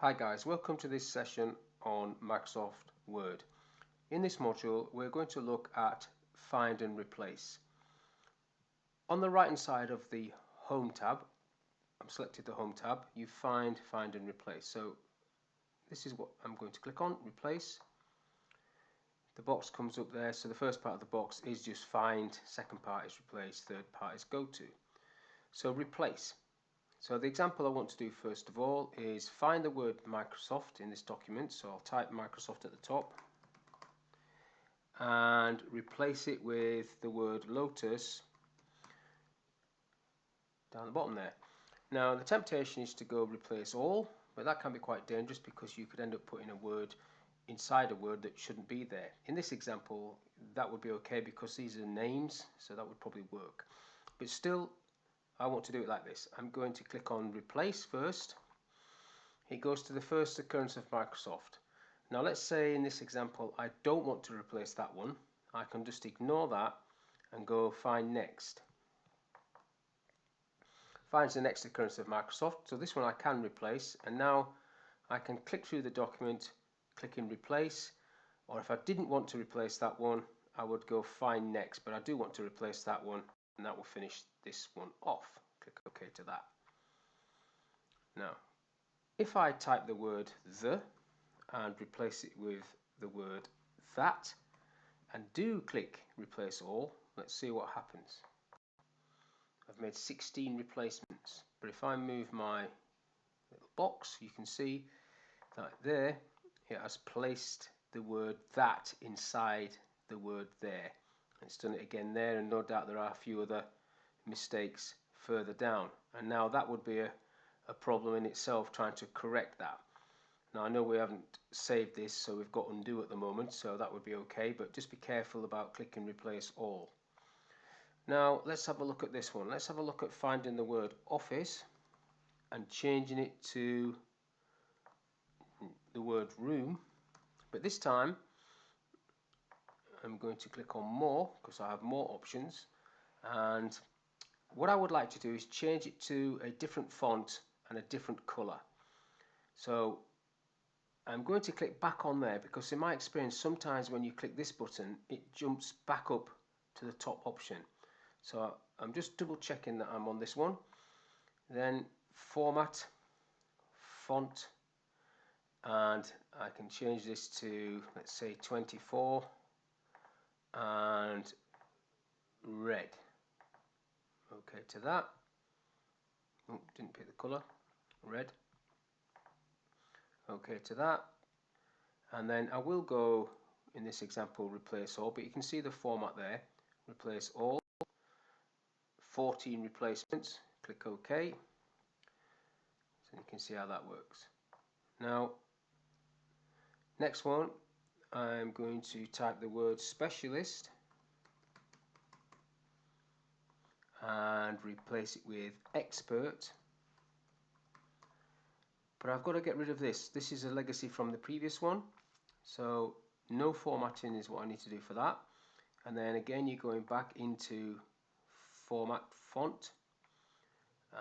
Hi guys, welcome to this session on Microsoft Word. In this module we're going to look at find and replace. On the right hand side of the Home tab, I've selected the Home tab, you find and replace. So this is what I'm going to click on, replace. The box comes up there, so the first part of the box is just find, second part is replace, third part is go to. So replace. So the example I want to do first of all is find the word Microsoft in this document. So I'll type Microsoft at the top and replace it with the word Lotus down the bottom there. Now the temptation is to go replace all, but that can be quite dangerous because you could end up putting a word inside a word that shouldn't be there. In this example that would be okay because these are names, so that would probably work. But still, I want to do it like this. I'm going to click on replace first. It goes to the first occurrence of Microsoft. Now let's say in this example I don't want to replace that one. I can just ignore that and go find next. Finds the next occurrence of Microsoft. So this one I can replace, and now I can click through the document, click in replace, or if I didn't want to replace that one I would go find next, but I do want to replace that one, and that will finish this one off. Click OK to that. Now if I type the word the and replace it with the word that and do click replace all, let's see what happens. I've made 16 replacements, but if I move my little box you can see that there it has placed the word that inside the word there. It's done it again there, and no doubt there are a few other mistakes further down, and now that would be a problem in itself trying to correct that. Now I know we haven't saved this, so we've got undo at the moment, so that would be okay, but just be careful about clicking replace all. Now let's have a look at this one. Let's have a look at finding the word office and changing it to the word room, but this time I'm going to click on more because I have more options, and what I would like to do is change it to a different font and a different color. So I'm going to click back on there because in my experience sometimes when you click this button it jumps back up to the top option. So I'm just double checking that I'm on this one. Then format, font, and I can change this to, let's say, 24 and red. Okay to that. Oh, didn't pick the color. Red. Okay to that. And then I will go, in this example, replace all, but you can see the format there. Replace all. 14 replacements. Click OK. So you can see how that works. Now, next one, I'm going to type the word specialist and replace it with expert. But I've got to get rid of this. This is a legacy from the previous one, so no formatting is what I need to do for that. And then again you're going back into format, font,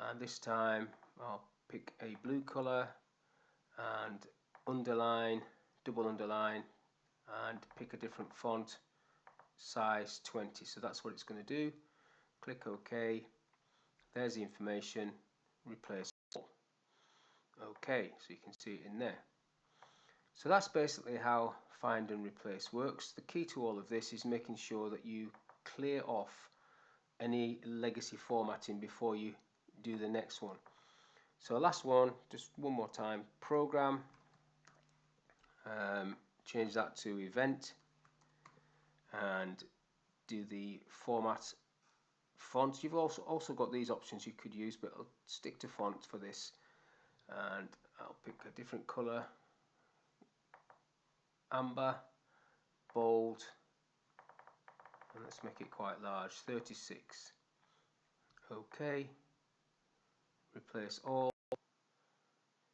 and this time I'll pick a blue color and underline, double underline, and pick a different font, size 20. So that's what it's going to do. Click OK. There's the information. Replace all. Okay, so you can see it in there. So that's basically how find and replace works. The key to all of this is making sure that you clear off any legacy formatting before you do the next one. So last one, just one more time, program, change that to event and do the format font. You've also got these options you could use, but I'll stick to font for this, and I'll pick a different color, amber, bold, and let's make it quite large, 36. OK, replace all.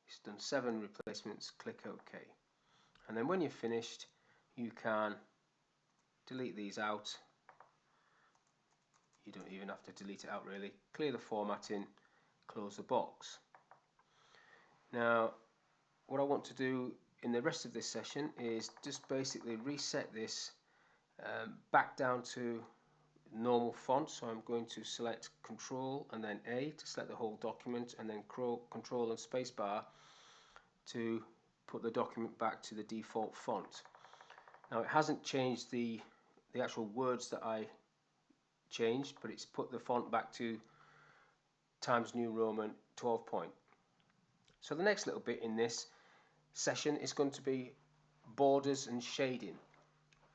It's done 7 replacements. Click OK, and then when you're finished you can delete these out. You don't even have to delete it out really. Clear the formatting, close the box. Now what I want to do in the rest of this session is just basically reset this back down to normal font. So I'm going to select Control and then A to select the whole document, and then Control and spacebar to put the document back to the default font. Now it hasn't changed the actual words that I changed, but it's put the font back to Times New Roman 12 point. So the next little bit in this session is going to be borders and shading.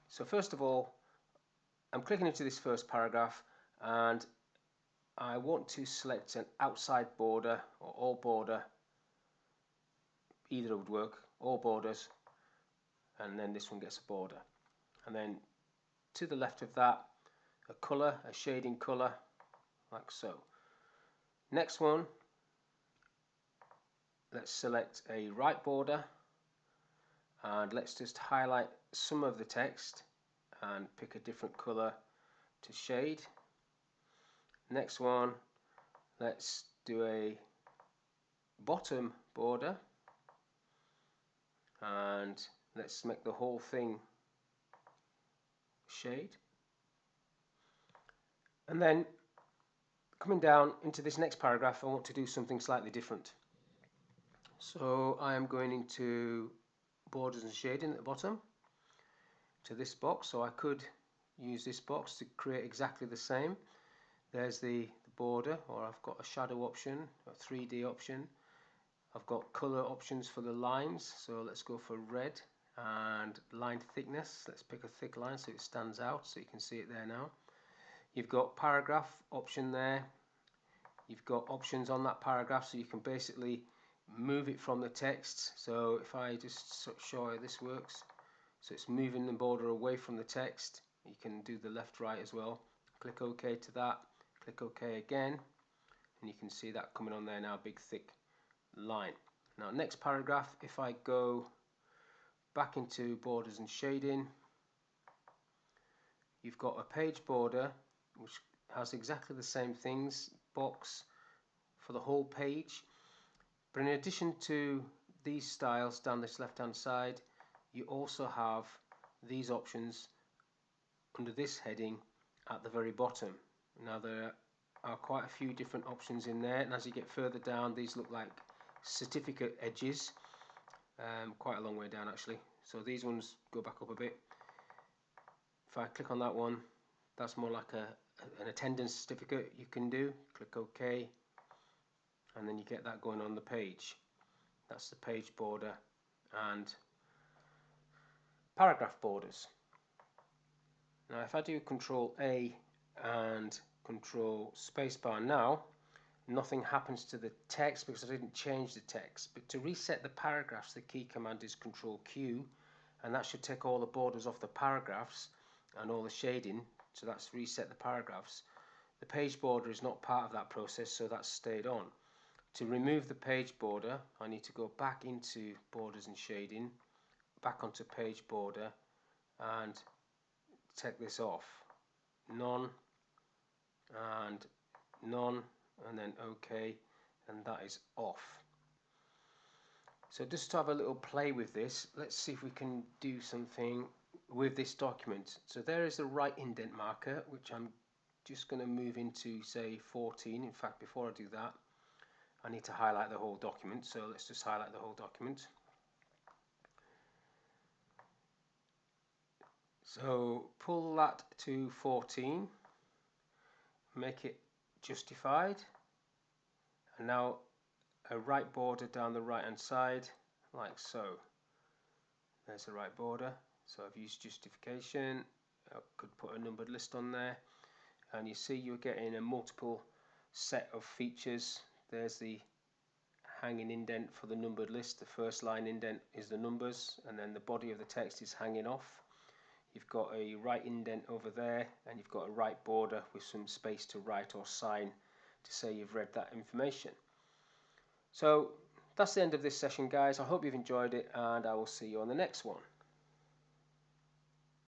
So first of all, I'm clicking into this first paragraph and I want to select an outside border or all border. Either would work, all borders, and then this one gets a border. And then to the left of that, a colour, a shading colour, like so. Next one, let's select a right border and let's just highlight some of the text and pick a different colour to shade. Next one, let's do a bottom border and let's make the whole thing shade. And then coming down into this next paragraph, I want to do something slightly different. So I am going into borders and shading at the bottom to this box. So I could use this box to create exactly the same. There's the border, or I've got a shadow option, a 3D option. I've got color options for the lines, so let's go for red, and line thickness, let's pick a thick line so it stands out, so you can see it there now. You've got paragraph option there. You've got options on that paragraph, so you can basically move it from the text. So if I just show how this works, so it's moving the border away from the text. You can do the left right as well. Click OK to that, click OK again, and you can see that coming on there now, big thick line. Now next paragraph, if I go back into borders and shading, you've got a page border which has exactly the same things, box for the whole page, but in addition to these styles down this left hand side, you also have these options under this heading at the very bottom. Now there are quite a few different options in there, and as you get further down, these look like certificate edges, quite a long way down actually, so these ones go back up a bit. If I click on that one, that's more like an attendance certificate you can do. Click OK, and then you get that going on the page. That's the page border and paragraph borders. Now if I do Control A and Control spacebar now, nothing happens to the text because I didn't change the text. But to reset the paragraphs, the key command is Control Q, and that should take all the borders off the paragraphs and all the shading. So that's reset the paragraphs. The page border is not part of that process, so that's stayed on. To remove the page border, I need to go back into borders and shading, back onto page border, and take this off. None, and none, and then OK, and that is off. So just to have a little play with this, let's see if we can do something with this document. So there is the right indent marker, which I'm just going to move into, say, 14. In fact, before I do that, I need to highlight the whole document. So let's just highlight the whole document. So pull that to 14, make it justified, and now a right border down the right hand side, like so. There's the right border. So I've used justification. I could put a numbered list on there, and you see you're getting a multiple set of features. There's the hanging indent for the numbered list. The first line indent is the numbers, and then the body of the text is hanging off. You've got a right indent over there, and you've got a right border with some space to write or sign to say you've read that information. So that's the end of this session, guys. I hope you've enjoyed it, and I will see you on the next one.